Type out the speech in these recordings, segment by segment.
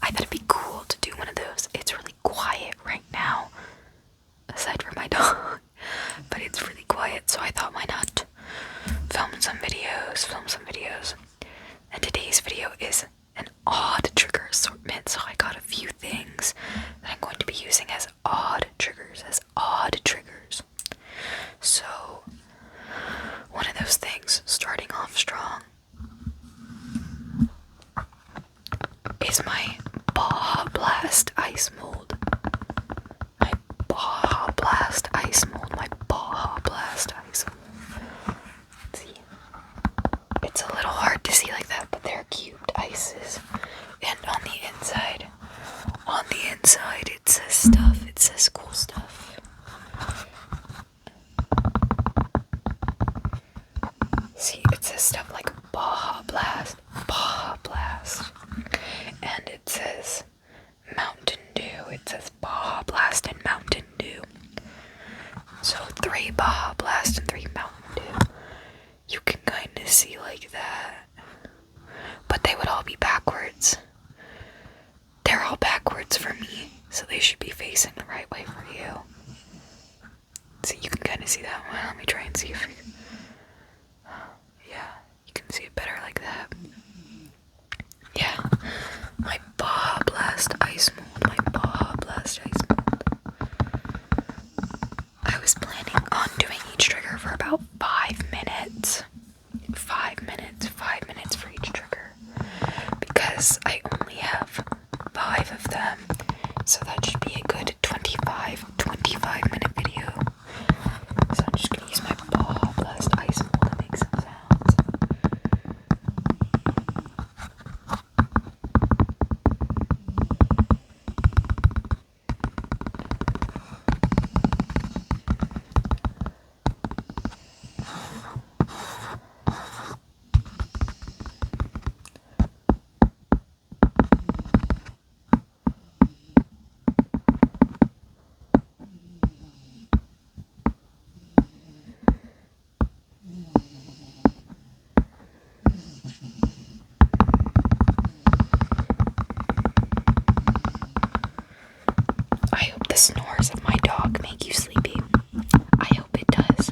I thought it'd be cool to do one of those. It's really quiet right now, aside from my dog, but it's really quiet, so I thought, why not film some videos. And today's video is an odd trigger assortment, so I got a few things that I'm going to be using as odd triggers, So, one of those things, starting off strong, is my Baja Blast ice mold. My Baja Blast ice mold. See? It's a little hard to see like that, but they're cubed ices. And on the inside it says stuff. It says cool stuff. See, it says stuff like Baja Blast. And it says Mountain Dew. It says Baja Blast and Mountain Dew. So 3 Baja Blast and 3 Mountain Dew. You can kind of see like that. But they would all be backwards. They're all backwards for me, so they should be facing the right way for you. So you can kind of see that one. Let me try and see if yeah, you can see it better like that. Yeah, my Baja Blast ice mold. I was planning on doing each trigger for about 5 minutes. 5 minutes for each trigger. Because I only have 5 of them. So that should be a good 25 minute video. So I'm just gonna use my Baja Blast ice mold to make some sounds. I hope the snores of my dog make you sleepy. I hope it does.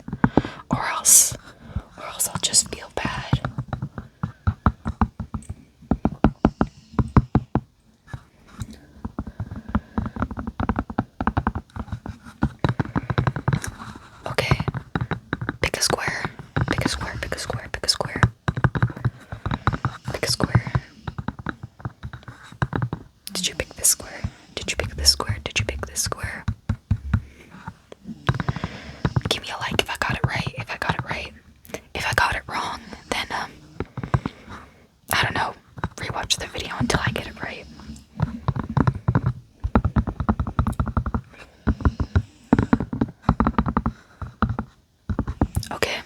Or else I'll just feel bad. Okay. Pick a square. Did you pick this square? Give me a like if I got it right. If I got it wrong, then I don't know. Rewatch the video until I get it right. Okay.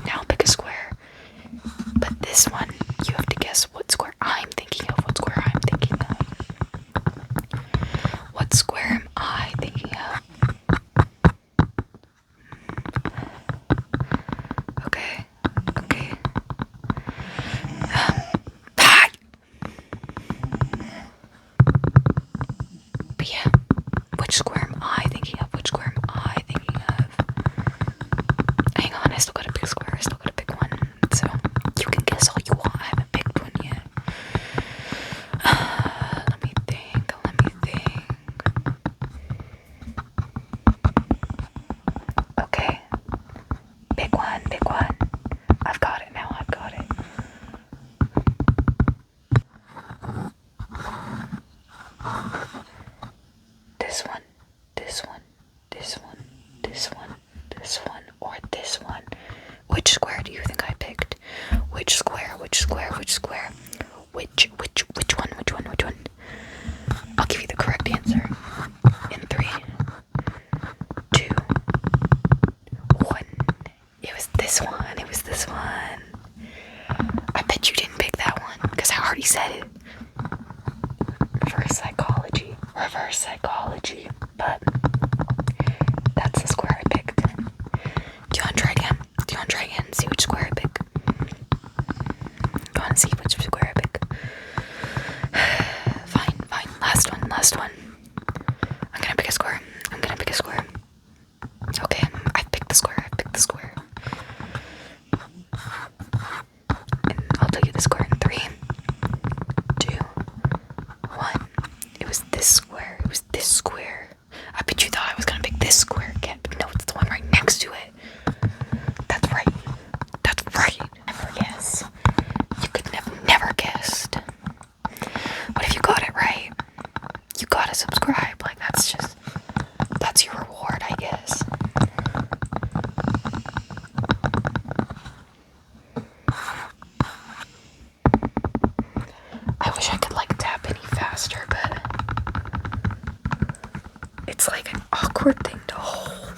Now pick a square. But this one, you have to guess what square I'm thinking of. What square am I thinking of? Okay. Hi! But yeah, which square am I thinking of? Hang on, I still gotta pick a square. I still gotta pick one. So, you can guess all you want. I haven't picked one yet. Let me think. Okay. Pick one. I've got it now. Or this one. Which square do you think I picked? Which square? Which one? I'll give you the correct answer in 3, 2, 1. It was this one. I bet you didn't pick that one, because I already said it. Reverse psychology. But that's the square I picked. Do you want to try again? And see which square I pick? Go on and see which square I pick. Fine. pick a square. I'm gonna pick a square. Okay, I picked the square. I picked the square. And I'll tell you the square in 3, 2, 1. It was this square. It was this square. I bet you thought I was gonna pick this square again, but no, it's the one right next to it. That's right. That's right. Never guess. You could never guessed. But if you got it right, you gotta subscribe. Like, that's your reward, I guess. I wish I could like tap any faster, but it's like an awkward thing to hold.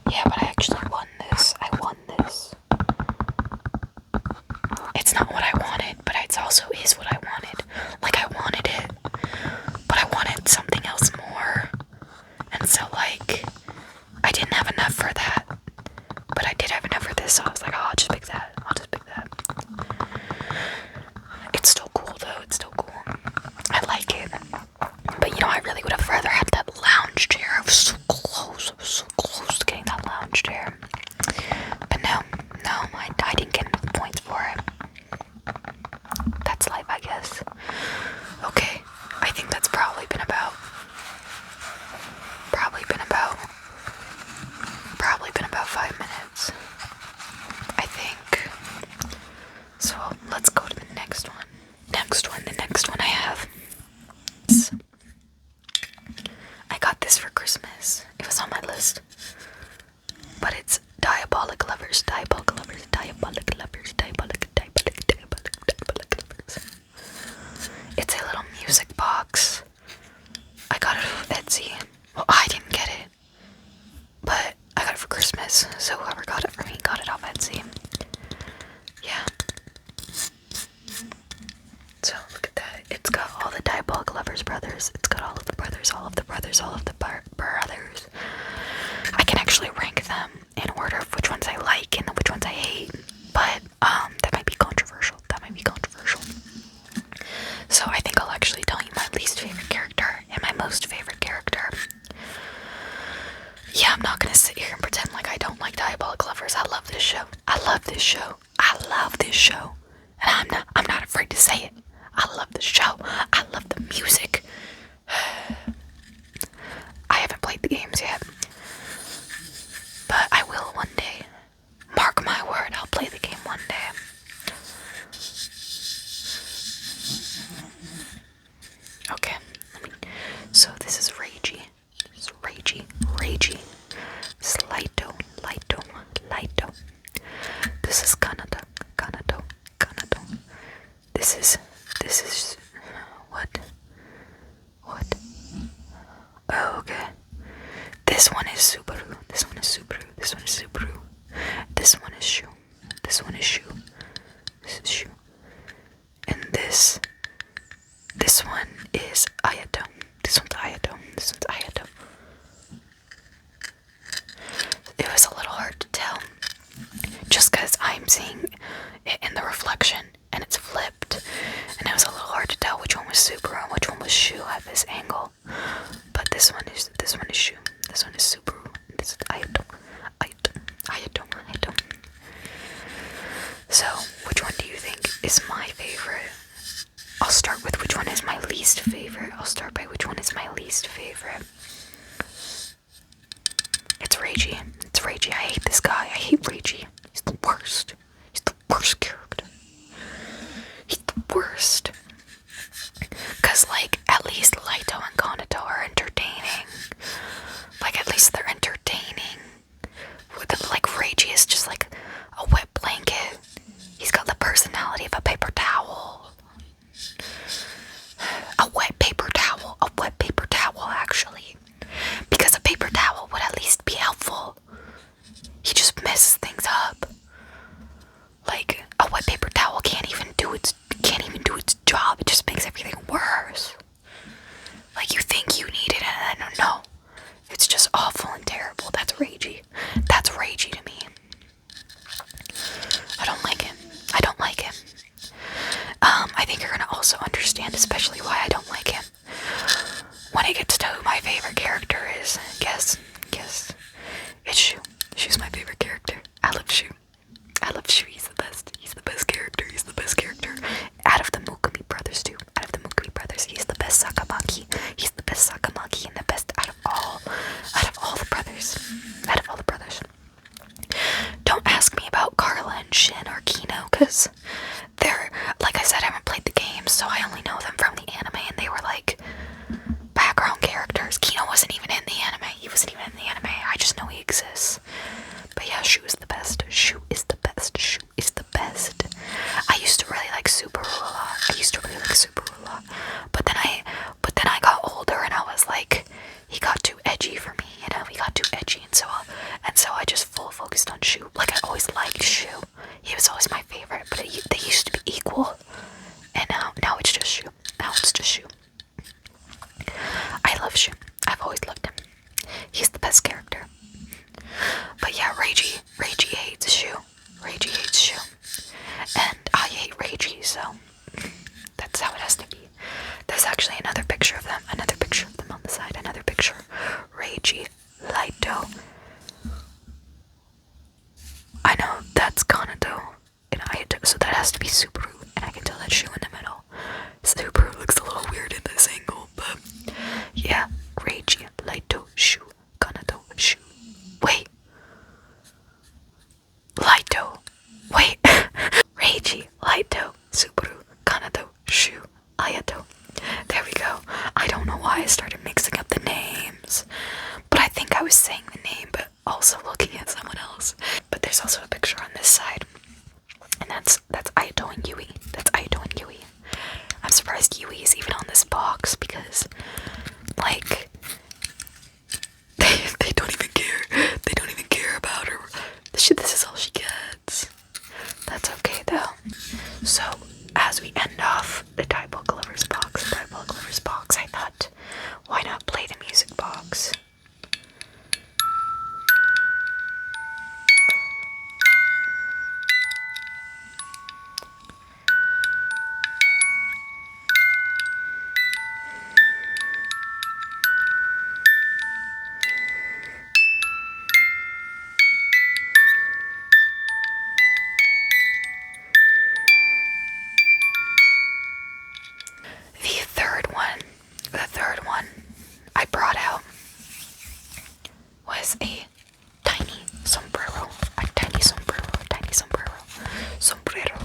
Yeah, but I actually won this. I won this. It's not what I wanted, but it also is what I wanted. Like, I wanted it, but I wanted something else more. And so, like, I didn't have enough for that, but I did have enough for this, so I was like, oh, I'll just pick that. I'll just pick that. It's still cool, though. It's still cool. I like it. But, you know, I really would have rather had that lounge chair. I was so close. I was so close to getting that lounge chair. But no, I didn't get enough points for it. That's life, I guess. Okay, I think that's probably been about 5 minutes. I think. So let's go to the next one. The next one I have. I got this for Christmas. It was on my list. But it's Diabolic Lovers. It's a little music box. I got it off Etsy. Well, I didn't get it, but I got it for Christmas, so whoever got it for me got it off Etsy. Yeah. So look at that. It's got all the Diabolic Lovers brothers. It's got all of the brothers. I can actually rank them in order of which ones I like and which ones I hate, but that might be controversial. So I think I'll actually tell you my least favorite character and my most favorite character. Yeah, I'm not gonna sit here and pretend like I don't like Diabolic Lovers. I love this show. And I'm not afraid to say it. I love the show. I love the music. I haven't played the games yet, but I will one day. Mark my word, I'll play the game one day. Okay, so this is Ragey. This is Lito. This is Kanado. This is what? Oh, okay. This one is Subaru. This one is Shu. This is Shu. And this one is Ayato. This one's Ayato. It was a little hard to tell, just because I'm seeing it in the reflection and it's flipped, and it was a little hard to tell which one was Subaru and which one was Shu at this angle. But this one is Shu. This one is Subaru. This is Ayato. So, which one do you think is my favorite? I'll start with which one is my least favorite. It's Ragey. I hate this guy. I hate Ragey. He's the worst. He's the worst character. He's the worst. Cause like, at least Lito and Kanado are entertaining. Like, at least they're entertaining. Like, Ragey is just like a wet blanket. He's got the personality of a paper towel. A wet paper towel, actually. Because a paper towel would at least be helpful. He just messes things Kino, because they're, like I said, I haven't played the game, so I only know them from the anime, and they were like background characters. Kino wasn't even in the anime. He wasn't even in the anime. I just know he exists. But yeah, Shu is the best. Shu is the best. Shu is the best. I used to really like Subaru a lot. But then I got older and I was like, he got too edgy for me, you know, he got too edgy, and so I just full focused on Shu. Like, I always liked Shu. He was always my favorite, but they used to be equal. And now it's just Shu. I love Shu. I've always loved him. He's the best character. But yeah, Reiji hates Shu. And I hate Reiji, so that's how it has to be. There's actually another picture of them on the side, another picture. Reiji, Laito. I know, that's Kanado, and Ayato, so that has to be Subaru, and I can tell that Shu in the middle. Subaru looks a little weird in this angle, but yeah, Reiji, Laito, Shu, Kanado, Shu. Wait. Laito. Wait. Reiji, Laito, Subaru, Kanado, Shu, Ayato. There we go. I don't know why I started mixing up the names, but I think I was saying the name, but also looking at someone else. But there's also a picture on this side, and that's Ayato and Yui. I'm surprised Yui is even on this box, because, like, they don't even care. They don't even care about her. This is all she gets. That's okay, though. So, as we end off the Diebold Lovers box, I thought, why not play the music box? The third one I brought out was a tiny sombrero. Sombrero.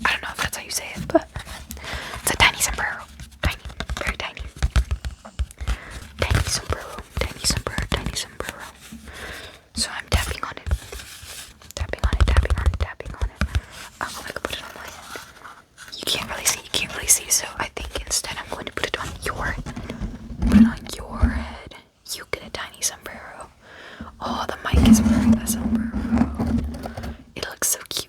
I don't know if that's how you say it, but it's a tiny sombrero. Tiny, very tiny. Tiny sombrero. So I'm tapping on it. I'm gonna put it on my head. You can't really see, so I think instead I'm going to put it on your head. You get a tiny sombrero. Oh, the mic is wearing the sombrero. It looks so cute.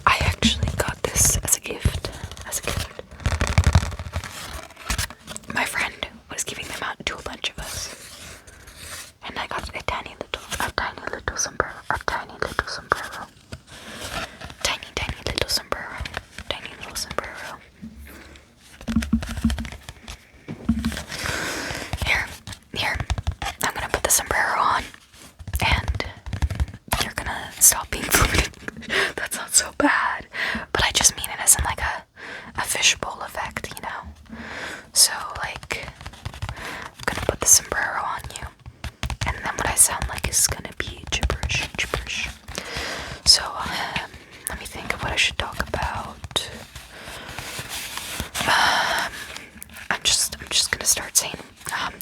I actually got this as a gift. My friend was giving them out to a bunch of us, and I got a tiny little sombrero. Tiny little sombrero. Here. I'm gonna put the sombrero on, and you're gonna stop being floated. That sounds so bad, but I just mean it as in like a fishbowl effect, you know? So, like, I'm gonna put the sombrero on you, and then what I sound like is gonna be gibberish. So, let me think of what I should talk about. I'm just gonna start saying,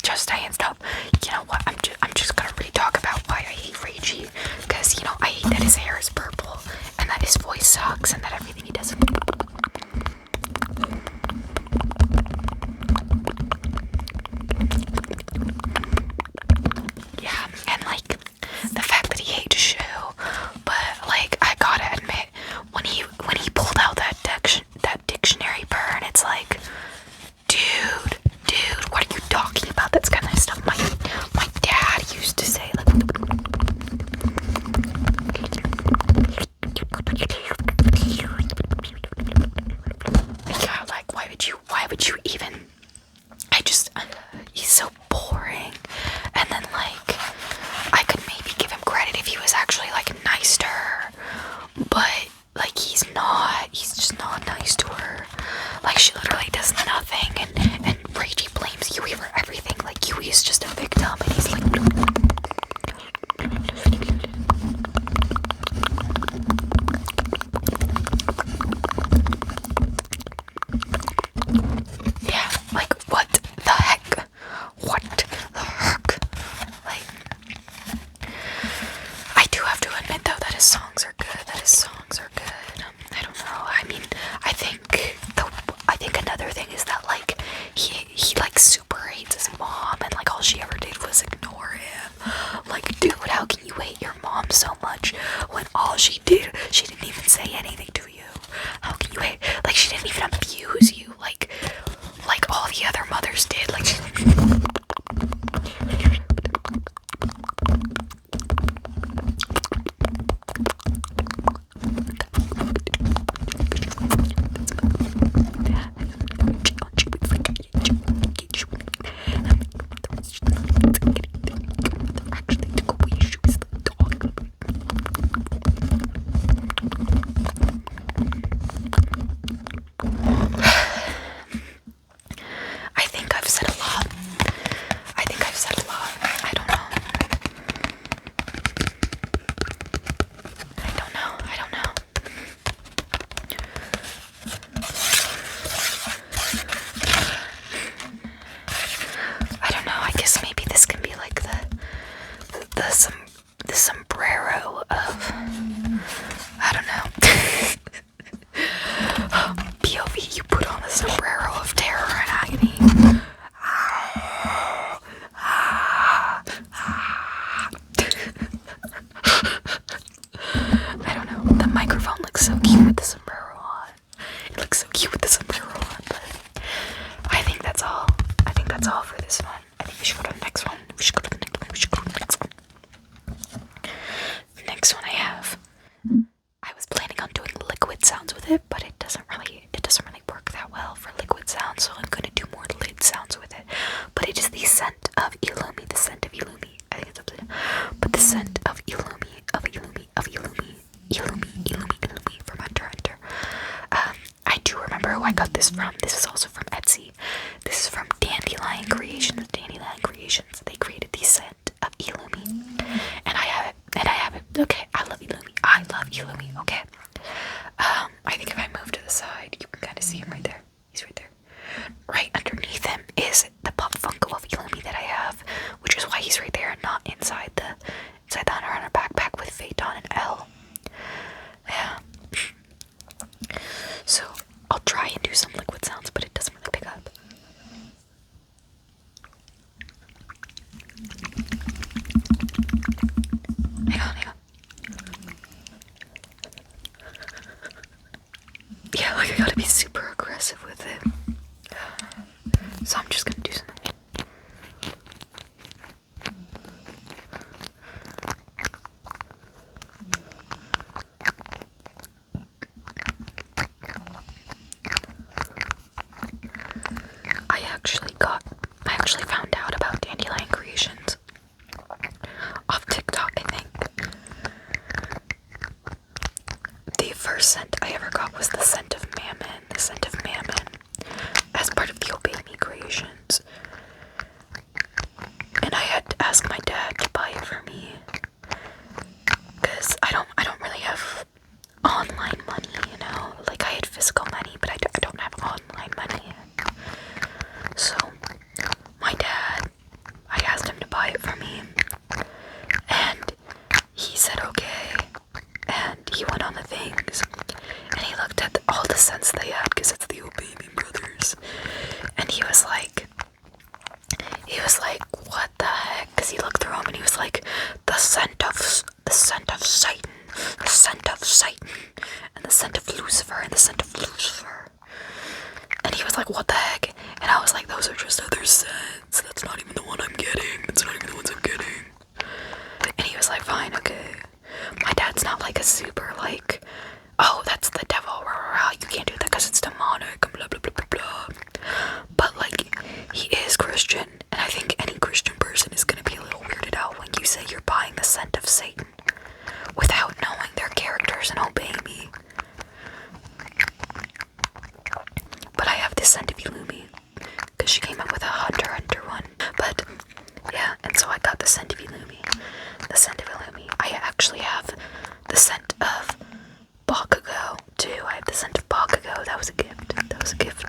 just hands up. You know what? I'm just gonna really talk about why I hate Reiji, because, you know, I hate that his hair is purple, and that his voice sucks, and that everything he does. Yeah, and like the fact that he hates Shu, but like I gotta admit, when he pulled out that dictionary burn, it's like, would you even, he's so boring. And then like, I could maybe give him credit if he was actually like nice to her, but like he's just not nice to her. Like she literally does nothing, and Reggie blames Yui for everything. Like Yui is just a victim, and he's like, yeah, like what the heck? What the heck? Like, I do have to admit though that his songs are good. I don't know. I mean, I think another thing is that like he like super hates his mom, and like all she ever did was ignore him. Like, dude, how can you hate your mom so much when all she did, she didn't even say anything to you? How can you hate? Like, she didn't even abuse you like all the other mothers did. Like, I think I've said a lot. I don't know. I guess maybe this can be like the sombrero of, I don't know. POV, you put on the sombrero of terror and agony. I don't know. The microphone looks so cute with the sombrero on. It looks so cute with the sombrero on, but I think that's all. For this one. I think we should go to the next one. The next one I have. I was planning on doing liquid sounds with it, but it doesn't really work that well for liquid sounds, so I'm gonna do more lid sounds with it. But it is the scent of Illumi. I think it's upside down. But the scent of Illumi from Hunter x Hunter. I do remember who I got this from. This is also from Etsy. This is from Dandelion Creations. They created the scent of Illumi. And I have it. Okay, I love Illumi. Okay. I think if I move to the side, you can kind of see him right there. He's right there. Right underneath him is the Pop Funko of Illumi that I have, which is why he's right there and not inside the Hunter x Hunter backpack with Phaeton and L. Yeah. So I'll try and do some liquid sounds, but it doesn't really pick up. Hang on. Yeah, like I gotta be super aggressive with it. So I'm just gonna do something. I actually found out about Dandelion Creations off TikTok, I think. The first scent I ever got was the scent of Mammon. As part of the Obey Me Creations. And I had to ask my dad to buy it for me. Because I don't really have online money, you know? Like, I had physical money, but I don't have online money. So, my dad, I asked him to buy it for me, and he said okay, and he went on the things, and he looked at all the scents they had, because it's the Obey Me brothers, and he was like, what the heck, because he looked through them, and he was like, the scent of Satan, and the scent of Lucifer, and he was like, what the heck? And I was like, those are just other scents. That's not even the one I'm getting. And he was like, fine, okay. My dad's not like a super like, oh, that's the devil. You can't do that because it's demonic. Blah, blah, blah, blah, blah. Christian, and I think any Christian person is gonna be a little weirded out when you say you're buying the scent of Satan without knowing their characters and Obey Me. But I have the scent of Illumi, because she came up with a Hunter one. But, yeah, and so I got the scent of Illumi. The scent of Illumi. I actually have the scent of Bakugo, too. I have the scent of Bakugo. That was a gift. That was a gift.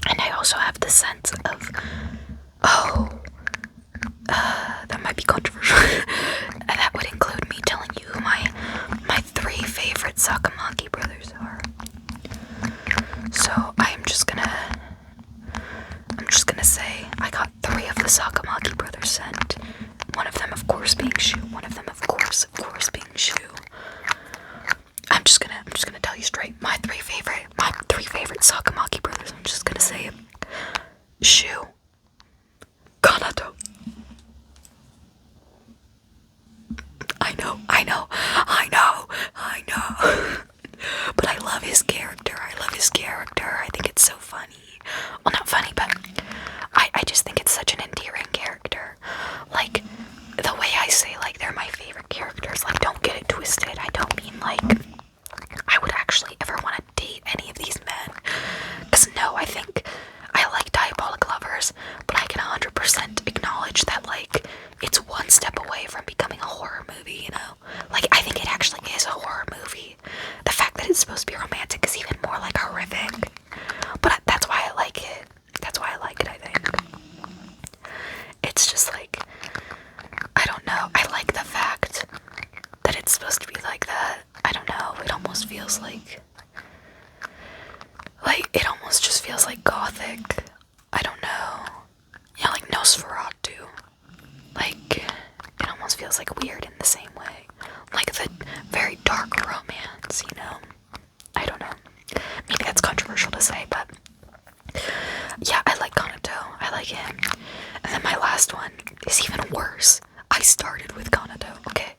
And I also have the sense of, that might be controversial. And that would include me telling you who my 3 favorite Sakamaki brothers are. So I'm just gonna say I got 3 of the Sakamaki brothers scent. One of them, of course, being Shu. One of them, of course, being Shu. I'm just gonna tell you straight. My three favorite Sakamaki brothers. I'm just gonna say it. Shu, Kanato. I know. But I love his character. I think it's so funny. Well, not funny, but I just think it's such an endearing character. Like, the way I say, like, they're my favorite characters, like, don't get it twisted. I don't mean, like, I would actually ever want to date any of these men. Because, no, I think I like Diabolic Lovers, but I can 100% acknowledge that, like, it's one step away from becoming a horror movie, you know? Like, I think it actually is a horror movie. The fact that it's supposed to be romantic is even more, like, horrific. But that's why I like it. I think. It's just, like, I don't know. I like the fact that it's supposed to be like that. I don't know. It almost feels like it almost just feels like gothic. I don't know. Yeah, like Nosferatu. Like, it almost feels like weird in the same way. Like the very dark romance, you know? I don't know. Maybe that's controversial to say, but yeah, I like Kanato. I like him. And then my last one is even worse. I started with Kanato, okay?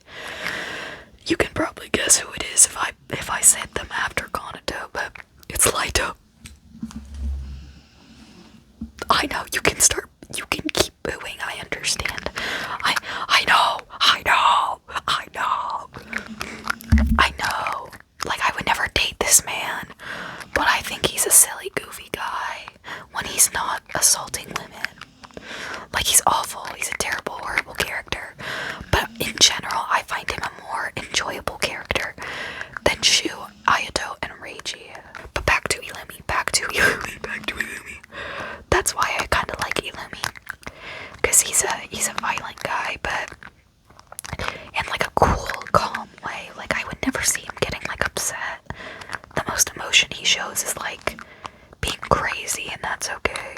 You can probably guess who it is if I said them after Kanato, but it's Laito. I know, you can keep booing, I understand. I know. Like, I would never date this man, but I think he's a silly, goofy guy when he's not assaulting women. Like, he's awful, he's a terrible, horrible character, but in general, I find him a more enjoyable character than Shu, Ayato, and Reiji. But back to Illumi. That's why I kind of like Illumi, because he's a violent guy, but in like a cool, calm way. Like, I would never see him getting like upset. The most emotion he shows is like being crazy, and that's okay.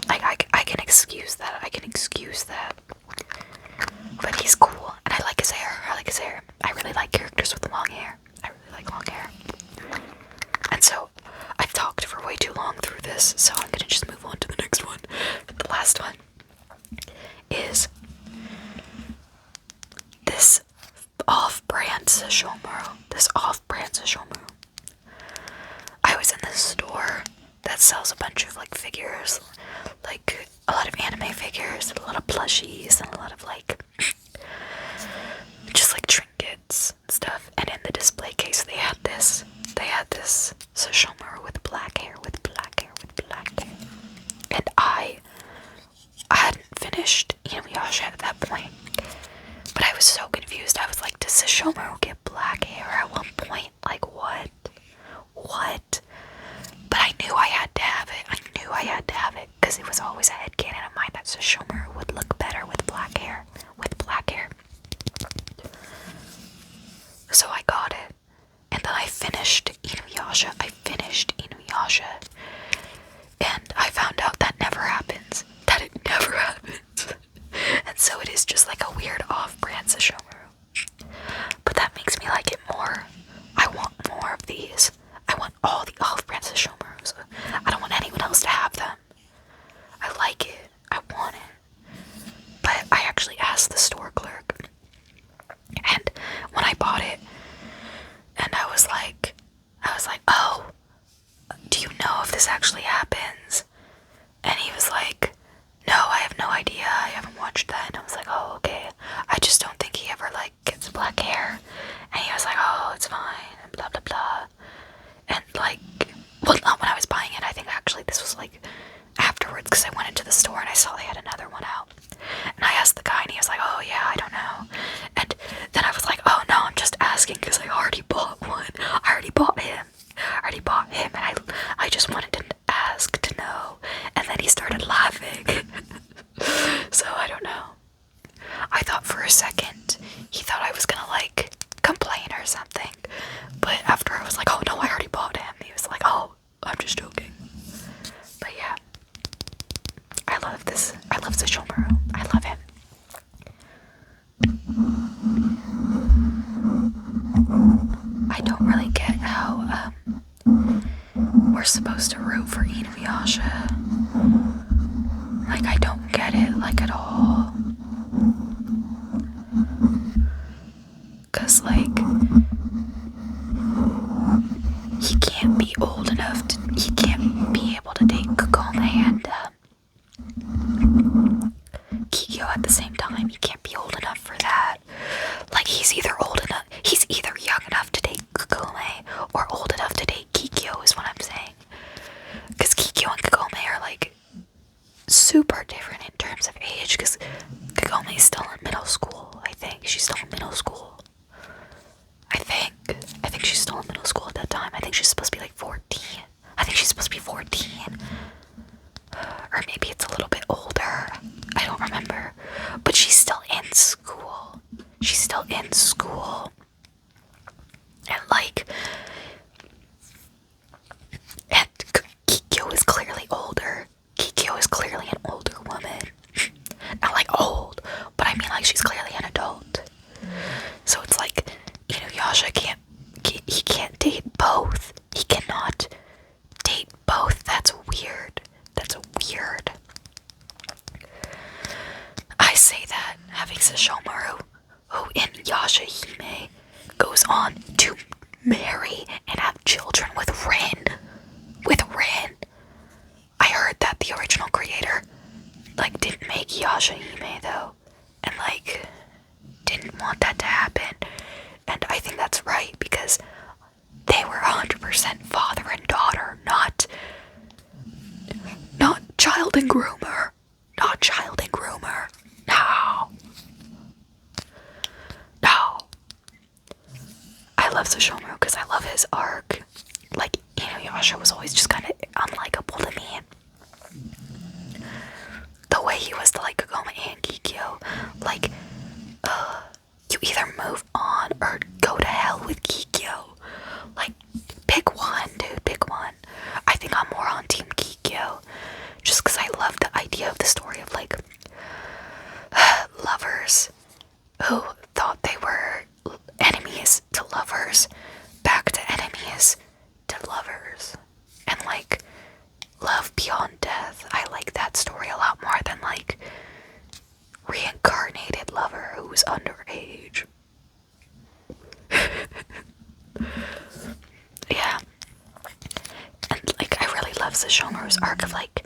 Like, I can excuse that. But he's cool, and I like his hair. I really like characters with long hair. And so, I've talked for way too long through this, so I'm gonna just move on to the next one. The last one is this off-brand Sesshomaru. I was in this store that sells a bunch of like figures, like a lot of anime figures, and a lot of plushies, and a lot of like just like trinkets and stuff. And in the display case, they had this Sesshomaru with black hair. And I hadn't finished Inuyasha at that point, but I was so confused. I was like, does Sesshomaru get black hair at one point? Like, what? But I knew I had to have it, because it was always a headcanon of mine that Sesshomaru would look better with black hair. So I got it, and then I finished Inuyasha, and I found out that it never happens. And so it is just like a weird off-brand Sesshomaru. But that makes me like it more. I want more of these. I want all the off-brand Sesshomarus. I don't want anyone else to have them. I like supposed to root for Inuyasha? Like, I don't get it, like, at all. Cause, like, he can't be old enough to, he can't be able to date Kagome and, Kikyo at the same time. He can't be old enough for that. Like, he's either young enough to date Kagome or old enough to date Kikyo is what I'm saying. Because Kikyo and Kagome are, like, super different in terms of age, because Kagome is still in middle school, I think. She's still in middle school. I think she's still in middle school at that time. I think she's supposed to be like 14. I think she's supposed to be 14. Or maybe it's a little bit older. I don't remember. But she's still in school. She's still in school. And like, and Kikyo is clearly older. Kikyo is clearly an older woman. Not like old, but I mean like she's clearly an adult. So it's like, Inuyasha he can't date both. He cannot date both. That's weird. That's weird. I say that having Sesshomaru, who in Yashahime goes on to marry and have children with Rin. I heard that the original creator, like, didn't make Yashahime though, and like, didn't want that to happen. And I think that's right, because they were 100% father and daughter, not child and groomer. Not child and groomer. No. I love Sesshomaru because I love his arc. Like, Inuyasha was always just kind of unlikable to me. The way he was to like Kagome and Kikyo, like, you either move on or go to hell with Kikyo. Like, pick one, dude, pick one. I think I'm more on Team Kikyo, just because I love the idea of the story of, like, lovers who thought they were enemies to lovers, back to enemies to lovers, and, like, love beyond death. I like that story a lot more than, like, reincarnated lover who's underage. Yeah. And, like, I really love Sesshomaru's arc of, like,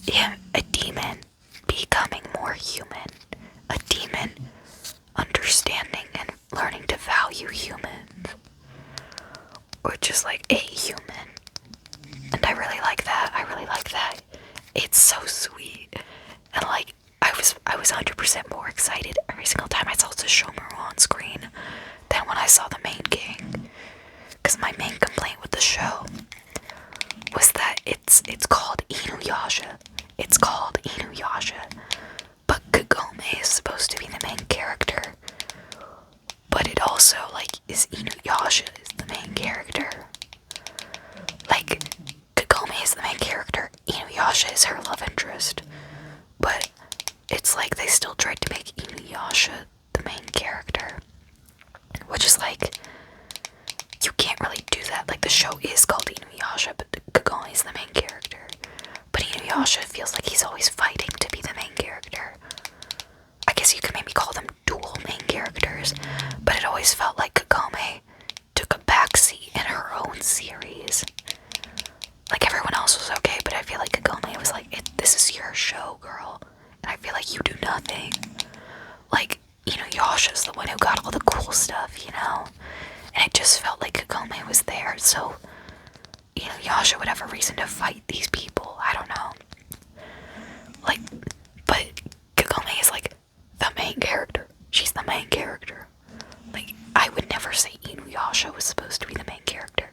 him, a demon, becoming more human. A demon understanding and learning to value humans. Or just, like, a human. And I really like that. It's so sweet. And, like, I was 100% more excited every single time I saw Sesshomaru on screen than when I saw the main king. Because my main complaint with the show was that it's called Inuyasha. It's called Inuyasha. But Kagome is supposed to be the main character. But it also, like, is Inuyasha is the main character. Like, Kagome is the main character. Inuyasha is her love interest. But it's like they still tried to make Inuyasha the main character. Which is like, you can't really do that. Like, the show is called Inuyasha, but Kagome is the main character. But Inuyasha feels like he's always fighting to be the main character. I guess you could maybe call them dual main characters, but it always felt like Kagome took a backseat in her own series. Like, everyone else was okay, but I feel like Kagome was like, this is your show, girl. And I feel like you do nothing. Like, Inuyasha's the one who got all the cool stuff, you know? And it just felt like Kagome was there, so Inuyasha would have a reason to fight these people. I don't know. Like, but Kagome is, like, the main character. She's the main character. Like, I would never say Inuyasha was supposed to be the main character.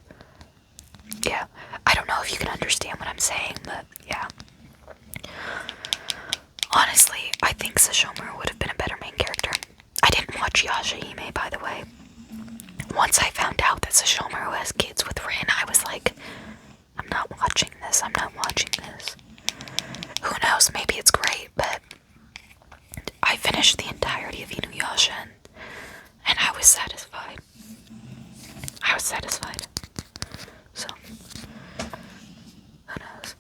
Yeah, I don't know if you can understand what I'm saying, but yeah. Honestly, I think Sesshomaru would have been a better main character. I didn't watch Yashahime, by the way. Once I found out that Sesshomaru has kids with Rin, I was like, I'm not watching this. Who knows, maybe it's great, but I finished the entirety of Inuyasha, and I was satisfied. so who knows.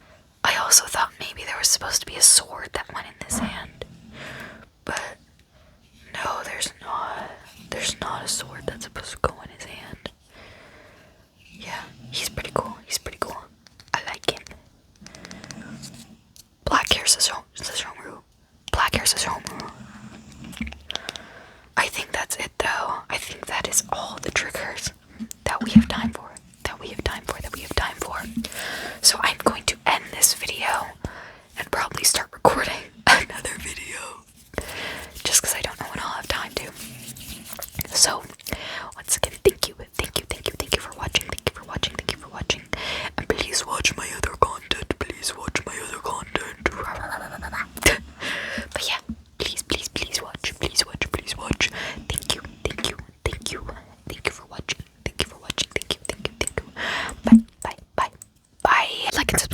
I also thought maybe there was supposed to be a sword that went in his hand, but no, there's not. There's not a sword that's supposed to go in his hand. Yeah, he's pretty cool. He's pretty cool. I like him. Black hair says Homeru. Black hair says Homeru. I think that's it though. I think that is all the triggers that we have time for. So I'm going to end this video and probably start recording another video. Just because I don't know when I'll have time to. So, once again, thank you for watching, and please watch my other content, but yeah, please watch, thank you for watching, bye, like and subscribe.